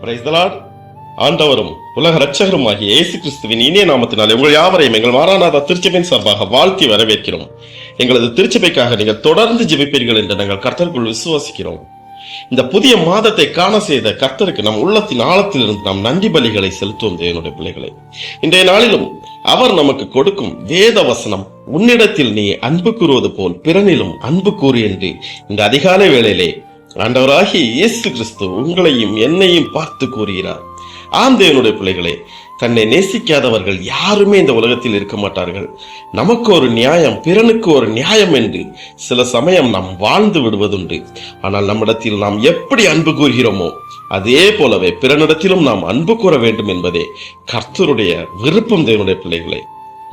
Praise the Lord. ஆண்டவரும் உலக ரட்சகருமாகிய இயேசு கிறிஸ்துவின் இனிய நாமத்தினாலே உங்கள் யாவரையும் எங்கள் மாராநாதா திருச்சபையின் சார்பாக வாழ்த்தி வரவேற்கிறோம். எங்களது திருச்சபைக்காக நீங்கள் தொடர்ந்து ஜெபிப்பீர்கள் என்று நாங்கள் கர்த்தருக்குள் விசுவாசிக்கிறோம். இந்த புதிய மாதத்தை காண செய்த கர்த்தருக்கு நம் உள்ளத்தின் ஆழத்திலிருந்து நாம் நன்றி பலிகளை செலுத்துவோம். தேவனுடைய பிள்ளைகளை, இன்றைய நாளிலும் அவர் நமக்கு கொடுக்கும் வேத வசனம், உன்னிடத்தில் நீ அன்பு கூறுவது போல் பிறனிலும் அன்பு கூறு என்று இந்த அதிகாலை வேளையிலே ஆண்டவராகிய இயேசு கிறிஸ்து உங்களையும் என்னையும் பார்த்து கூறுகிறார். ஆம் தேவனுடைய பிள்ளைகளே, தன்னை நேசிக்காதவர்கள் யாருமே இந்த உலகத்தில் இருக்க மாட்டார்கள். நமக்கு ஒரு நியாயம், பிறனுக்கு ஒரு நியாயம் என்று சில சமயம் நாம் வாழ்ந்து விடுவதுண்டு. ஆனால் நம்மிடத்தில் நாம் எப்படி அன்பு கூறுகிறோமோ அதே போலவே பிறனிடத்திலும் நாம் அன்பு கூற வேண்டும் என்பதே கர்த்தருடைய விருப்பம். தேவனுடைய பிள்ளைகளே,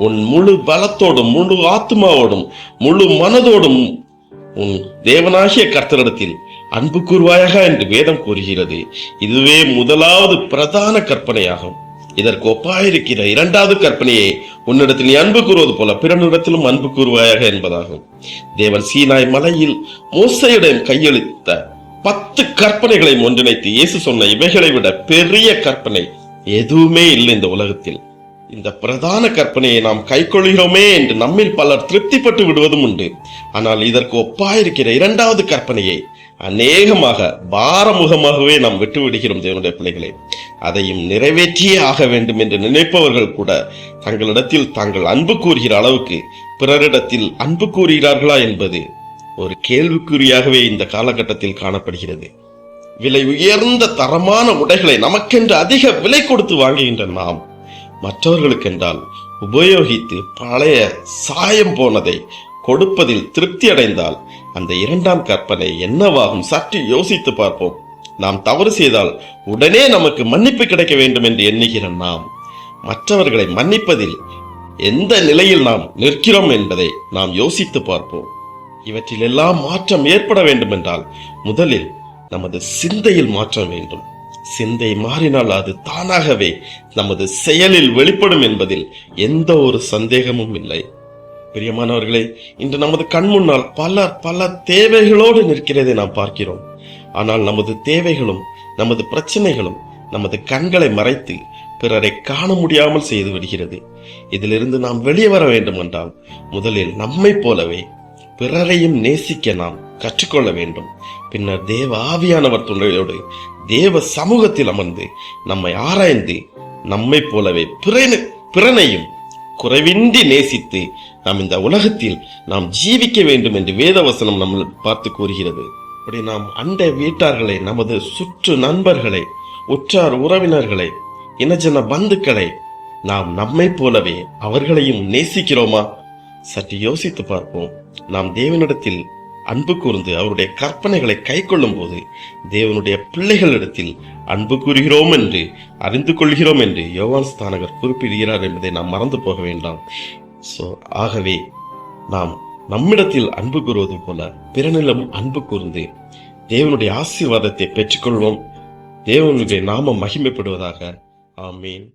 உன் முழு பலத்தோடும் முழு ஆத்மாவோடும் முழு மனதோடும் உன் தேவனாகிய கர்த்தரிடத்தில் அன்பு கூறுவாயாக என்று வேதம் கூறுகிறது. இதுவே முதலாவது பிரதான கற்பனையாகும். இதற்கு ஒப்பாயிருக்கிற இரண்டாவது கற்பனையே உன்னிடத்தில் நீ அன்பு கூறுவது போல பிறனிடத்திலும் அன்பு கூறுவாயாக என்பதாகும். தேவன் சீனாய் மலையில் மோசேயிடம் கையளித்த 10 கற்பனைகளை ஒன்றிணைத்து இயேசு சொன்ன இவைகளை விட பெரிய கற்பனை எதுவுமே இல்லை இந்த உலகத்தில். இந்த பிரதான கற்பனையை நாம் கைக்கொள்கிறோமே என்று நம்மில் பலர் திருப்திப்பட்டு விடுவதும் உண்டு. ஆனால் இதற்கு ஒப்பாயிருக்கிற இரண்டாவது கற்பனையை அநேகமாக பாரமுகமாகவே நாம் விட்டு விடுகிறோம். தேவனுடைய பிள்ளைகளே, அதையும் நிறைவேற்றியே ஆக வேண்டும் என்று நினைப்பவர்கள் கூட தங்களிடத்தில் தாங்கள் அன்பு கூறுகிற அளவுக்கு பிறரிடத்தில் அன்பு கூறுகிறார்களா என்பது ஒரு கேள்விக்குறியாகவே இந்த காலகட்டத்தில் காணப்படுகிறது. விலை உயர்ந்த தரமான உடைகளை நமக்கென்று அதிக விலை கொடுத்து வாங்குகின்ற நாம் மற்றவர்களுக்கென்றால் உபயோகித்து பழைய சாயம் போனதை கொடுப்பதில் திருப்தி அடைந்தால் அந்த இரண்டாம் கற்பனை என்னவாகும்? சற்று யோசித்து பார்ப்போம். நாம் தவறு செய்தால் உடனே நமக்கு மன்னிப்பு கிடைக்க வேண்டும் என்று எண்ணுகிற நாம் மற்றவர்களை மன்னிப்பதில் எந்த நிலையில் நாம் நிற்கிறோம் என்பதை நாம் யோசித்து பார்ப்போம். இவற்றில் எல்லாம் மாற்றம் ஏற்பட வேண்டும் என்றால் முதலில் நமது சிந்தையில் மாற்றம் வேண்டும். சிந்தை மாறினால் அது தானாகவே நமது செயலில் வெளிப்படும் என்பதில் எந்த ஒரு சந்தேகமும் இல்லை. பிரியமானவர்களே, இன்று நமது கண் முன்னால் பல தேவைகளோடு நிற்கிறதை நாம் பார்க்கிறோம். ஆனால் நமது தேவைகளும் நமது பிரச்சனைகளும் நமது கண்களை மறைத்து பிறரை காண முடியாமல் செய்து விடுகிறது. இதிலிருந்து நாம் வெளியே வர வேண்டும் என்றால் முதலில் நம்மை போலவே பிறரையும் நேசிக்க நாம் கற்றுக்கொள்ள வேண்டும். பின்னர் தேவ ஆவியானவர் துணையோடு தேவ சமூகத்தில் அமர்ந்து நம்மை ஆராய்ந்து நம்மை போலவே பிறனையும் குறைவின்றி நேசித்து நாம் இந்த உலகத்தில் நாம் ஜீவிக்க வேண்டும் என்று வேதவசனம் நம்ம பார்த்து கூறுகிறது. அப்படி நாம் அண்டை வீட்டார்களை, நமது சுற்று நண்பர்களை, உற்றார் உறவினர்களை, இனஜன பந்துக்களை நாம் நம்மை போலவே அவர்களையும் நேசிக்கிறோமா? சற்று யோசித்து பார்ப்போம். நாம் தேவனிடத்தில் அன்பு கூர்ந்து அவருடைய கற்பனைகளை கை கொள்ளும் போது தேவனுடைய பிள்ளைகளிடத்தில் அன்பு கூறுகிறோம் என்று அறிந்து கொள்கிறோம் என்று யோவான் ஸ்நானகர் குறிப்பிடுகிறார் என்பதை நாம் மறந்து போக வேண்டாம். ஆகவே நாம் நம்மிடத்தில் அன்பு கூறுவது போல பிறனிலும் அன்பு கூர்ந்து தேவனுடைய ஆசீர்வாதத்தை பெற்றுக்கொள்வோம். தேவனுடைய நாமம் மகிமைப்படுவதாக. ஆமீன்.